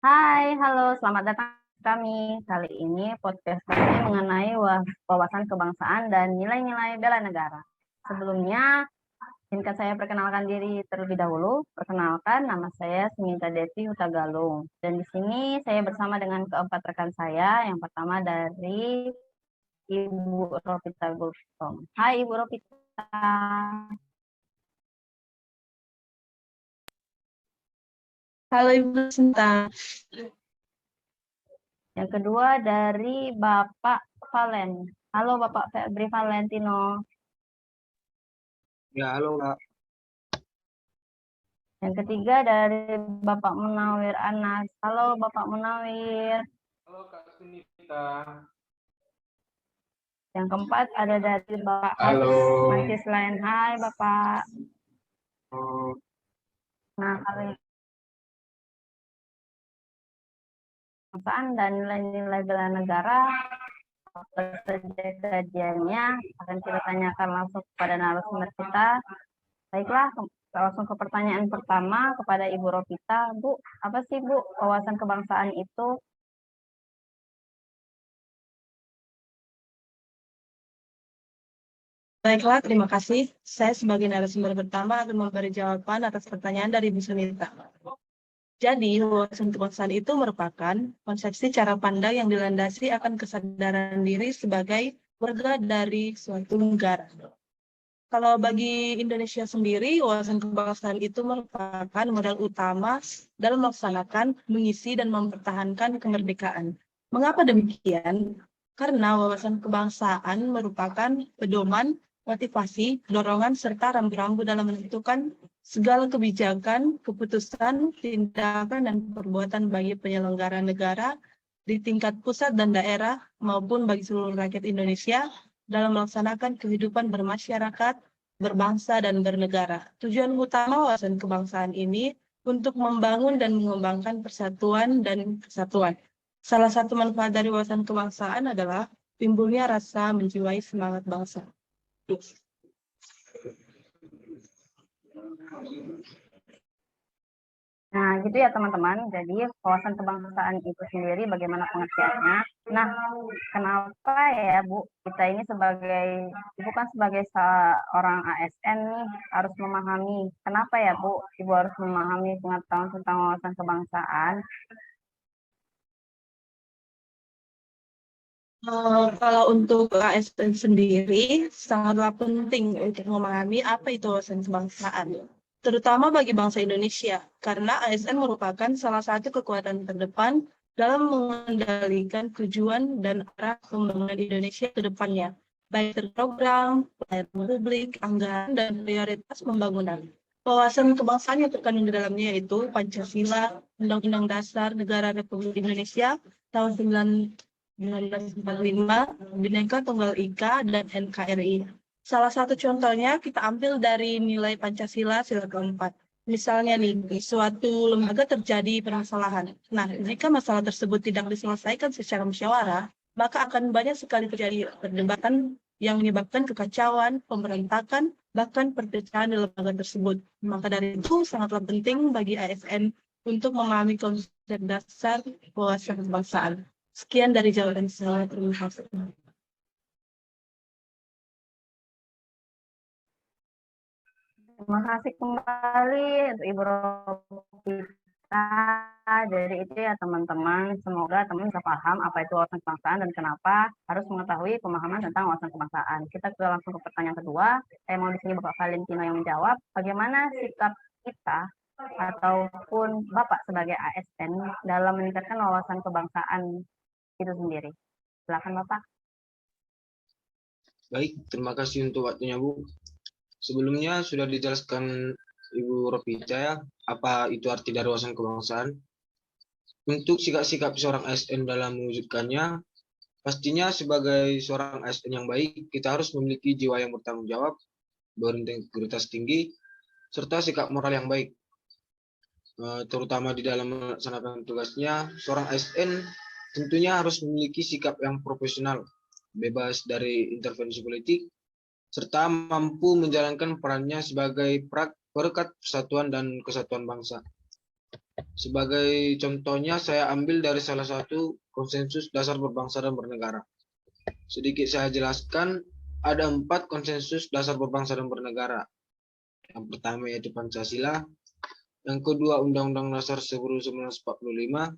Hai, halo, selamat datang di kami. Kali ini podcast kami mengenai wawasan kebangsaan dan nilai-nilai bela negara. Sebelumnya, izinkan saya perkenalkan diri terlebih dahulu. Perkenalkan, nama saya Seminta Devi Hutagalung. Dan di sini saya bersama dengan keempat rekan saya. Yang pertama dari Ibu Ropita Gultom. Hai, Ibu Ropita. Halo Ibu Sinta. Yang kedua dari Bapak Valen. Halo, Bapak Febri Valentino. Ya, halo Kak. Yang ketiga dari Bapak Munawir Anas. Halo Bapak Munawir. Halo Kak Sunita. Yang keempat ada dari Bapak Halo. Markis Lain. Hai Bapak. Oh, Nah, kali kebangsaan dan nilai-nilai bela negara, apa saja kajiannya akan kita tanyakan langsung kepada narasumber kita. Baiklah, langsung ke pertanyaan pertama kepada Ibu Ropita. Bu, apa sih Bu wawasan kebangsaan itu? Baiklah, terima kasih. Saya sebagai narasumber pertama akan memberi jawaban atas pertanyaan dari Ibu Sunita. Jadi, wawasan kebangsaan itu merupakan konsepsi cara pandang yang dilandasi akan kesadaran diri sebagai warga dari suatu negara. Kalau bagi Indonesia sendiri, wawasan kebangsaan itu merupakan modal utama dalam melaksanakan, mengisi, dan mempertahankan kemerdekaan. Mengapa demikian? Karena wawasan kebangsaan merupakan pedoman, motivasi, dorongan, serta rambu-rambu dalam menentukan segala kebijakan, keputusan, tindakan, dan perbuatan bagi penyelenggara negara di tingkat pusat dan daerah maupun bagi seluruh rakyat Indonesia dalam melaksanakan kehidupan bermasyarakat, berbangsa, dan bernegara. Tujuan utama wawasan kebangsaan ini untuk membangun dan mengembangkan persatuan dan kesatuan. Salah satu manfaat dari wawasan kebangsaan adalah timbulnya rasa menjiwai semangat bangsa. Nah, gitu ya teman-teman. Jadi, wawasan kebangsaan itu sendiri bagaimana pengertiannya? Nah, kenapa ya Bu, kita ini sebagai, Ibu kan sebagai seorang ASN nih, harus memahami. Kenapa ya Bu, Ibu harus memahami pengetahuan tentang wawasan kebangsaan? Kalau untuk ASN sendiri, sangatlah penting untuk memahami apa itu wawasan kebangsaan, terutama bagi bangsa Indonesia, karena ASN merupakan salah satu kekuatan terdepan dalam mengendalikan tujuan dan arah pembangunan Indonesia ke depannya, baik terprogram, pelayanan publik, anggaran, dan prioritas pembangunan. Wawasan kebangsaan yang terkandung di dalamnya yaitu Pancasila, Undang-Undang Dasar Negara Republik Indonesia tahun 1945, Bhinneka Tunggal Ika, dan NKRI. Salah satu contohnya kita ambil dari nilai Pancasila sila keempat. Misalnya nih, di suatu lembaga terjadi permasalahan. Nah, jika masalah tersebut tidak diselesaikan secara musyawarah, maka akan banyak sekali terjadi perdebatan yang menyebabkan kekacauan, pemberontakan, bahkan perpecahan di lembaga tersebut. Maka dari itu sangatlah penting bagi ASN untuk memahami konsep dasar wawasan kebangsaan. Sekian dari jawaban saya. Terima kasih. Terima kasih kembali untuk Ibu Ropita. Jadi itu ya teman-teman, semoga teman bisa paham apa itu wawasan kebangsaan dan kenapa harus mengetahui pemahaman tentang wawasan kebangsaan. Kita langsung ke pertanyaan kedua. Saya mau di sini Bapak Valentino yang menjawab, bagaimana sikap kita ataupun Bapak sebagai ASN dalam meningkatkan wawasan kebangsaan itu sendiri. Silakan Bapak. baik, terima kasih untuk waktunya Bu. Sebelumnya sudah dijelaskan Ibu Ropita ya, apa itu arti dari wawasan kebangsaan. Untuk sikap-sikap seorang ASN dalam mewujudkannya, pastinya sebagai seorang ASN yang baik, kita harus memiliki jiwa yang bertanggung jawab, berintegritas tinggi, serta sikap moral yang baik. Terutama di dalam melaksanakan tugasnya, seorang ASN tentunya harus memiliki sikap yang profesional, bebas dari intervensi politik, serta mampu menjalankan perannya sebagai perekat persatuan dan kesatuan bangsa. Sebagai contohnya, saya ambil dari salah satu konsensus dasar berbangsa dan bernegara. Sedikit saya jelaskan, ada 4 konsensus dasar berbangsa dan bernegara. Yang pertama yaitu Pancasila, yang kedua Undang-Undang Dasar 1945,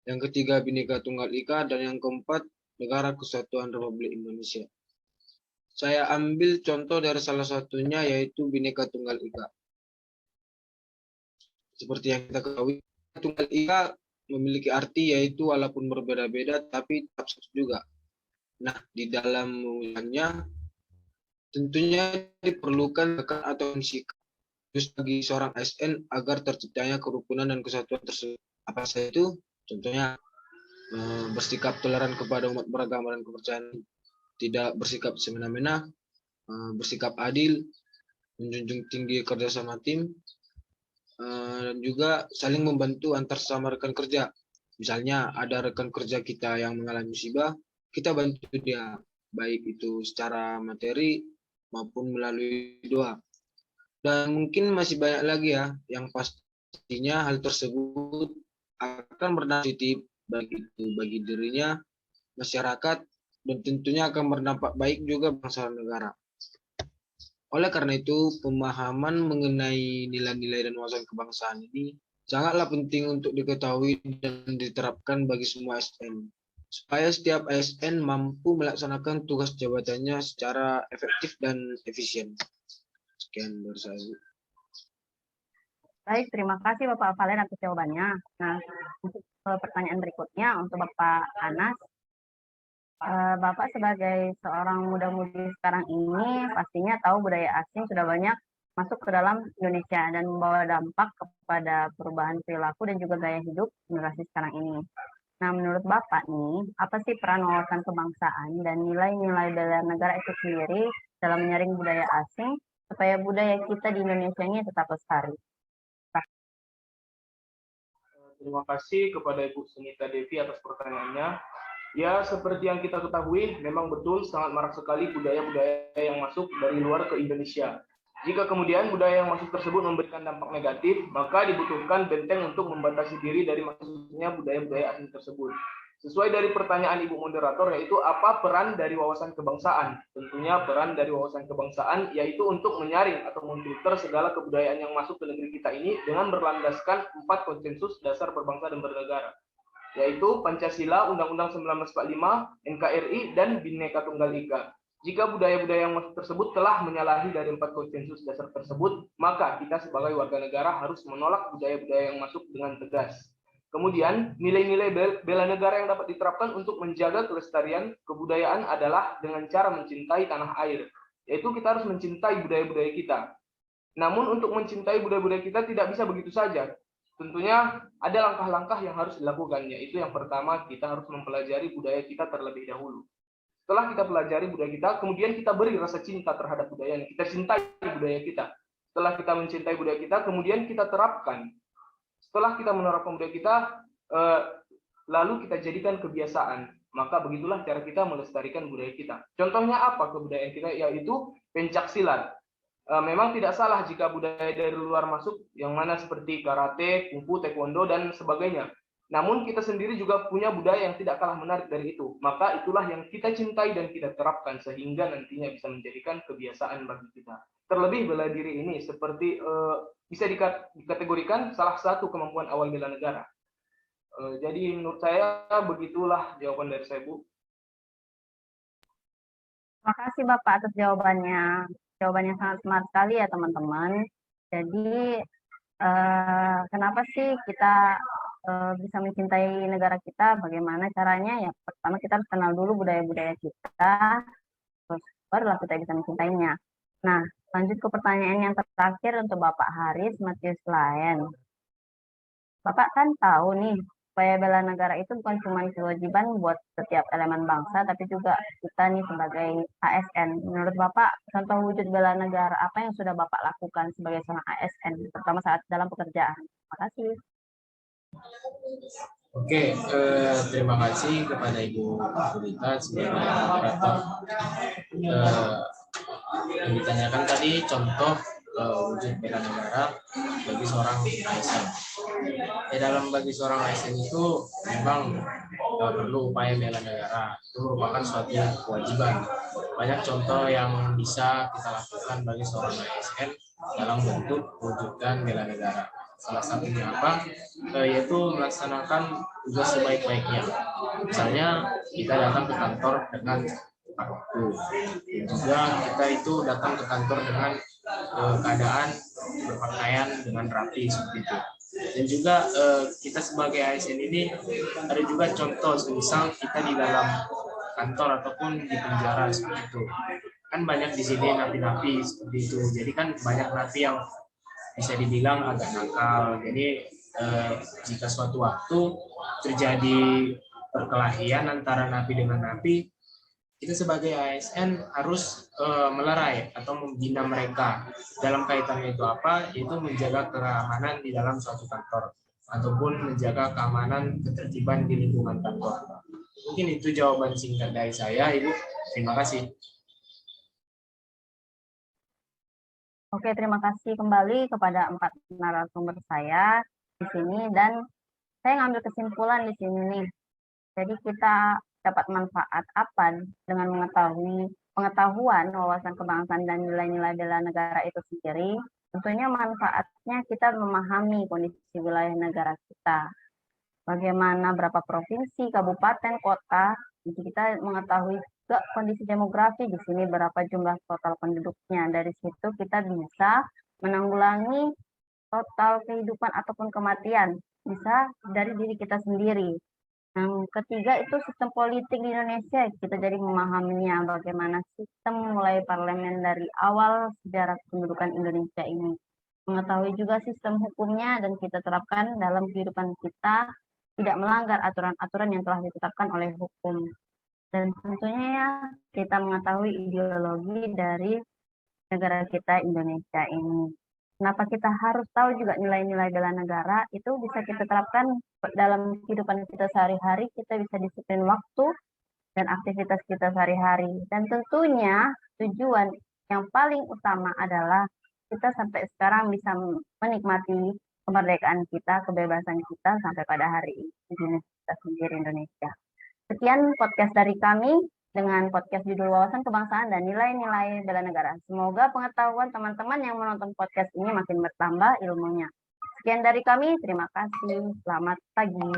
yang ketiga Bhinneka Tunggal Ika, dan yang keempat Negara Kesatuan Republik Indonesia. Saya ambil contoh dari salah satunya yaitu Bhinneka Tunggal Ika. Seperti yang kita ketahui, Tunggal Ika memiliki arti yaitu walaupun berbeda-beda tapi tetap satu juga. Nah, di dalam mewujudkannya tentunya diperlukan rekan atau sikap bagi seorang ASN agar terciptanya kerukunan dan kesatuan tersebut. Apa saja itu? Contohnya bersikap toleran kepada umat beragama dan kepercayaan, tidak bersikap semena-mena, bersikap adil, menjunjung tinggi kerjasama tim, dan juga saling membantu antar sesama rekan kerja. Misalnya ada rekan kerja kita yang mengalami musibah, kita bantu dia, baik itu secara materi maupun melalui doa. Dan mungkin masih banyak lagi ya, yang pastinya hal tersebut akan berdampak positif baik itu bagi dirinya, masyarakat, dan tentunya akan berdampak baik juga bangsa dan negara. Oleh karena itu, pemahaman mengenai nilai-nilai dan wawasan kebangsaan ini sangatlah penting untuk diketahui dan diterapkan bagi semua ASN, supaya setiap ASN mampu melaksanakan tugas jabatannya secara efektif dan efisien. Sekian dari saya. Baik, terima kasih Bapak Valen atas jawabannya. Nah, untuk pertanyaan berikutnya untuk Bapak Anas. Bapak sebagai seorang muda-mudi sekarang ini pastinya tahu budaya asing sudah banyak masuk ke dalam Indonesia dan membawa dampak kepada perubahan perilaku dan juga gaya hidup generasi sekarang ini. Nah, menurut Bapak nih, apa sih peran wawasan kebangsaan dan nilai-nilai bela negara itu sendiri dalam menyaring budaya asing supaya budaya kita di Indonesia ini tetap lestari? Terima kasih kepada Ibu Sunita Devi atas pertanyaannya. Ya, seperti yang kita ketahui, memang betul sangat marak sekali budaya-budaya yang masuk dari luar ke Indonesia. Jika kemudian budaya yang masuk tersebut memberikan dampak negatif, maka dibutuhkan benteng untuk membatasi diri dari masuknya budaya-budaya asing tersebut. Sesuai dari pertanyaan Ibu Moderator, yaitu apa peran dari wawasan kebangsaan? Tentunya peran dari wawasan kebangsaan yaitu untuk menyaring atau memfilter segala kebudayaan yang masuk ke negeri kita ini dengan berlandaskan 4 konsensus dasar berbangsa dan bernegara, yaitu Pancasila, Undang-Undang 1945, NKRI, dan Bhinneka Tunggal Ika. Jika budaya-budaya yang masuk tersebut telah menyalahi dari 4 konsensus dasar tersebut, maka kita sebagai warga negara harus menolak budaya-budaya yang masuk dengan tegas. Kemudian, nilai-nilai bela negara yang dapat diterapkan untuk menjaga kelestarian kebudayaan adalah dengan cara mencintai tanah air, yaitu kita harus mencintai budaya-budaya kita. Namun untuk mencintai budaya-budaya kita tidak bisa begitu saja. Tentunya ada langkah-langkah yang harus dilakukan, yaitu yang pertama kita harus mempelajari budaya kita terlebih dahulu. Setelah kita pelajari budaya kita, kemudian kita beri rasa cinta terhadap budaya yang kita cintai budaya kita. Setelah kita mencintai budaya kita, kemudian kita terapkan. Setelah kita menerapkan budaya kita, lalu kita jadikan kebiasaan. Maka begitulah cara kita melestarikan budaya kita. Contohnya apa kebudayaan kita? Yaitu pencaksilat. Memang tidak salah jika budaya dari luar masuk, yang mana seperti karate, kungfu, taekwondo, dan sebagainya. Namun kita sendiri juga punya budaya yang tidak kalah menarik dari itu. Maka itulah yang kita cintai dan kita terapkan sehingga nantinya bisa menjadikan kebiasaan bagi kita. Terlebih bela diri ini seperti bisa dikategorikan salah satu kemampuan awal bela negara. Jadi menurut saya begitulah jawaban dari saya, Bu. Terima kasih Bapak atas jawabannya. Jawabannya sangat smart sekali ya teman-teman. Jadi kenapa sih kita bisa mencintai negara kita? Bagaimana caranya? Ya pertama kita harus kenal dulu budaya-budaya kita, terus barulah kita bisa mencintainya. Nah, lanjut ke pertanyaan yang terakhir untuk Bapak Haris Matius Laen. Bapak kan tahu nih, supaya bela negara itu bukan cuma kewajiban buat setiap elemen bangsa, tapi juga kita nih sebagai ASN. Menurut Bapak, contoh wujud bela negara apa yang sudah Bapak lakukan sebagai seorang ASN, terutama saat dalam pekerjaan? Terima kasih. Oke, terima kasih kepada Ibu Sulita sebagai moderator. Yang ditanyakan tadi contoh wujud bela negara bagi seorang ASN. Bagi seorang ASN itu memang perlu upaya bela negara. Itu merupakan suatu kewajiban. Banyak contoh yang bisa kita lakukan bagi seorang ASN dalam bentuk mewujudkan bela negara. Salah satunya apa? Yaitu melaksanakan tugas sebaik-baiknya. Misalnya kita datang ke kantor dengan waktu. Juga kita itu datang ke kantor dengan keadaan berpakaian dengan rapi seperti itu. Dan juga kita sebagai ASN ini ada juga contoh, misal kita di dalam kantor ataupun di penjara seperti itu. Kan banyak di sini napi-napi seperti itu. Jadi kan banyak napi yang bisa dibilang agak nakal. Jadi jika suatu waktu terjadi perkelahian antara napi dengan napi, kita sebagai ASN harus melerai atau membina mereka. Dalam kaitannya itu apa? Yaitu menjaga keamanan di dalam suatu kantor ataupun menjaga keamanan ketertiban di lingkungan kantor. Mungkin itu jawaban singkat dari saya, Ibu. Terima kasih. Oke, terima kasih kembali kepada 4 narasumber saya di sini, dan saya ngambil kesimpulan di sini nih. Jadi kita dapat manfaat apa dengan pengetahuan, wawasan kebangsaan dan nilai-nilai bela negara itu sendiri? Tentunya manfaatnya kita memahami kondisi wilayah negara kita. Bagaimana berapa provinsi, kabupaten, kota, jadi kita mengetahui juga kondisi demografi di sini berapa jumlah total penduduknya. Dari situ kita bisa menanggulangi total kehidupan ataupun kematian, bisa dari diri kita sendiri. Yang ketiga itu sistem politik di Indonesia, kita jadi memahaminya bagaimana sistem mulai parlemen dari awal sejarah kependudukan Indonesia ini. Mengetahui juga sistem hukumnya dan kita terapkan dalam kehidupan kita, tidak melanggar aturan-aturan yang telah ditetapkan oleh hukum. Dan tentunya ya, kita mengetahui ideologi dari negara kita Indonesia ini. Kenapa kita harus tahu juga nilai-nilai bela negara, itu bisa kita terapkan dalam kehidupan kita sehari-hari, kita bisa disiplin waktu dan aktivitas kita sehari-hari. Dan tentunya tujuan yang paling utama adalah kita sampai sekarang bisa menikmati kemerdekaan kita, kebebasan kita sampai pada hari ini di kita sendiri Indonesia. Sekian podcast dari kami dengan podcast judul Wawasan Kebangsaan dan Nilai-Nilai Bela Negara. Semoga pengetahuan teman-teman yang menonton podcast ini makin bertambah ilmunya. Sekian dari kami, terima kasih. Selamat pagi.